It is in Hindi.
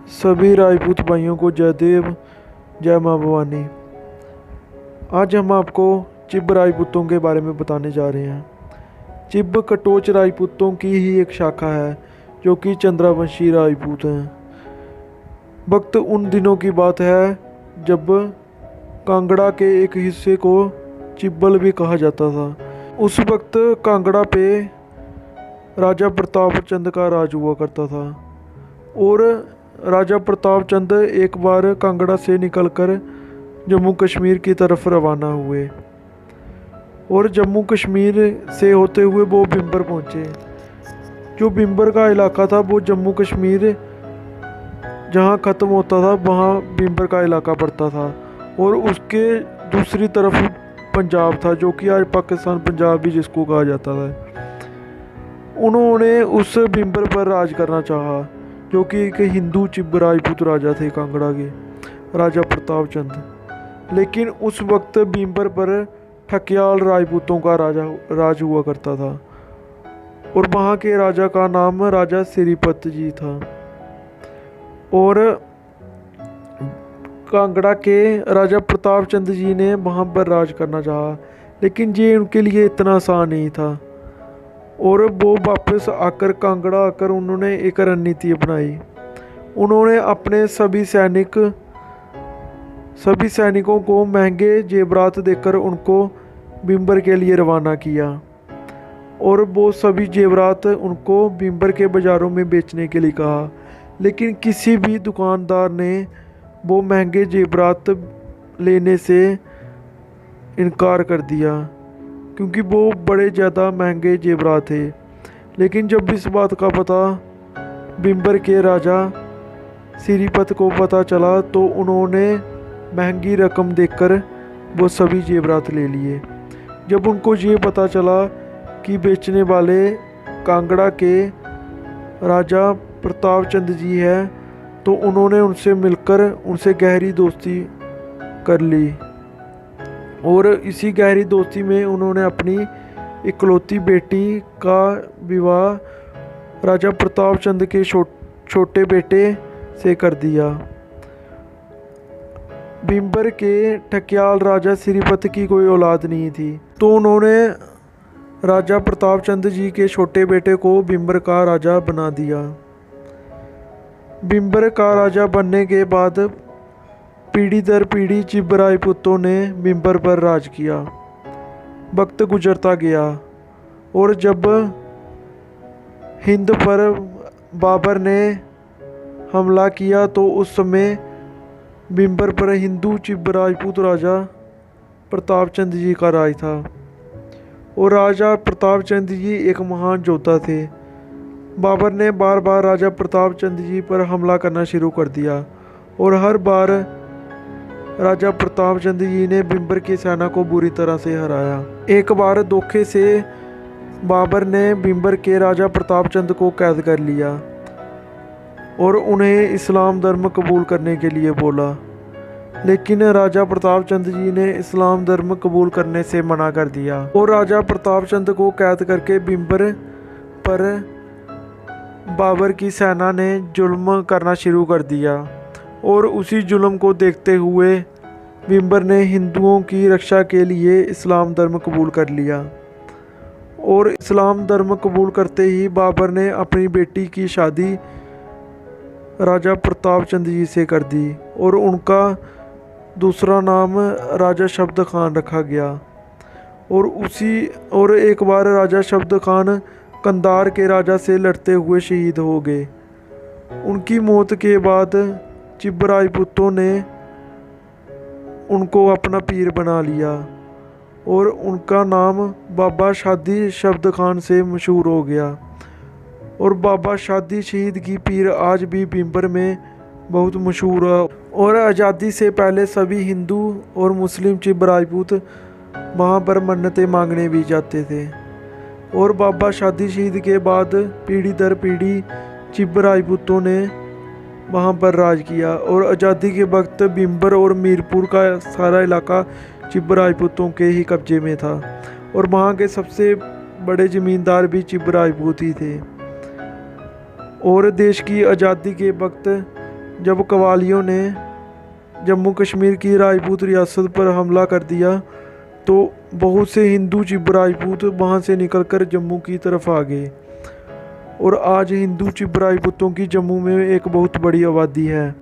सभी राजपूत भाइयों को जयदेव, जय माँ भवानी। आज हम आपको चिब राजपूतों के बारे में बताने जा रहे हैं। चिब कटोच राजपूतों की ही एक शाखा है जो कि चंद्रवंशी राजपूत हैं। वक्त उन दिनों की बात है जब कांगड़ा के एक हिस्से को चिब्बल भी कहा जाता था। उस वक्त कांगड़ा पे राजा प्रताप चंद का राज हुआ करता था और राजा प्रताप चंद एक बार कांगड़ा से निकलकर जम्मू कश्मीर की तरफ रवाना हुए और जम्मू कश्मीर से होते हुए वो बिम्बर पहुंचे। जो बिम्बर का इलाका था वो जम्मू कश्मीर जहां ख़त्म होता था वहां बिम्बर का इलाका पड़ता था और उसके दूसरी तरफ पंजाब था जो कि आज पाकिस्तान पंजाब भी जिसको कहा जाता था। उन्होंने उस बिम्बर पर राज करना चाहा जो कि एक हिंदू चिब राजपूत राजा थे कांगड़ा के, राजा प्रताप चंद। लेकिन उस वक्त बिम्बर पर ठकियाल राजपूतों का राज हुआ करता था और वहाँ के राजा का नाम राजा सिरीपत जी था। और कांगड़ा के राजा प्रताप चंद जी ने वहाँ पर राज करना चाहा लेकिन ये उनके लिए इतना आसान नहीं था और वो वापस आकर कांगड़ा आकर उन्होंने एक रणनीति अपनाई। उन्होंने अपने सभी सैनिकों को महंगे जेवरात देकर उनको बिम्बर के लिए रवाना किया और वो सभी जेवरात उनको बिम्बर के बाज़ारों में बेचने के लिए कहा। लेकिन किसी भी दुकानदार ने वो महंगे जेवरात लेने से इनकार कर दिया क्योंकि वो बड़े ज़्यादा महंगे जेवरात थे। लेकिन जब इस बात का पता बिम्बर के राजा सिरीपत को पता चला तो उन्होंने महंगी रकम देकर वो सभी जेवरात ले लिए। जब उनको ये पता चला कि बेचने वाले कांगड़ा के राजा प्रताप चंद जी हैं तो उन्होंने उनसे मिलकर उनसे गहरी दोस्ती कर ली और इसी गहरी दोस्ती में उन्होंने अपनी इकलौती बेटी का विवाह राजा प्रताप चंद के छोटे बेटे से कर दिया। बिम्बर के ठकियाल राजा सिरीपत की कोई औलाद नहीं थी तो उन्होंने राजा प्रताप चंद जी के छोटे बेटे को बिम्बर का राजा बना दिया। बिम्बर का राजा बनने के बाद पीढ़ी दर पीढ़ी चिब राजपूतों ने बिम्बर पर राज किया। वक्त गुजरता गया और जब हिंद पर बाबर ने हमला किया तो उस समय बिम्बर पर हिंदू चिब राजपूत राजा प्रताप चंद जी का राज था और राजा प्रताप चंद जी एक महान योद्धा थे। बाबर ने बार बार राजा प्रताप चंद जी पर हमला करना शुरू कर दिया और हर बार राजा प्रताप चंद जी ने बिम्बर की सेना को बुरी तरह से हराया। एक बार धोखे से बाबर ने बिम्बर के राजा प्रताप चंद को कैद कर लिया और उन्हें इस्लाम धर्म कबूल करने के लिए बोला। लेकिन राजा प्रताप चंद जी ने इस्लाम धर्म कबूल करने से मना कर दिया और राजा प्रताप चंद को कैद करके बिम्बर पर बाबर की सेना ने जुल्म करना शुरू कर दिया और उसी जुल्म को देखते हुए बिम्बर ने हिंदुओं की रक्षा के लिए इस्लाम धर्म कबूल कर लिया। और इस्लाम धर्म कबूल करते ही बाबर ने अपनी बेटी की शादी राजा प्रताप चंद जी से कर दी और उनका दूसरा नाम राजा शब्द खान रखा गया। और एक बार राजा शब्द खान कंधार के राजा से लड़ते हुए शहीद हो गए। उनकी मौत के बाद चिब राजपूतों ने उनको अपना पीर बना लिया और उनका नाम बाबा शादी शब्द खान से मशहूर हो गया। और बाबा शादी शहीद की पीर आज भी बिम्बर में बहुत मशहूर है और आज़ादी से पहले सभी हिंदू और मुस्लिम चिब राजपूत वहाँ पर मन्नतें मांगने भी जाते थे। और बाबा शादी शहीद के बाद पीढ़ी दर पीढ़ी चिब राजपूतों ने वहाँ पर राज किया और आज़ादी के वक्त बिम्बर और मीरपुर का सारा इलाका चिब राजपूतों के ही कब्जे में था और वहाँ के सबसे बड़े ज़मींदार भी चिब राजपूत ही थे। और देश की आज़ादी के वक्त जब कव्वालियों ने जम्मू कश्मीर की राजपूत रियासत पर हमला कर दिया तो बहुत से हिंदू चिब राजपूत वहाँ से निकलकर जम्मू की तरफ आ गए और आज हिंदू चिब राजपूतों की जम्मू में एक बहुत बड़ी आबादी है।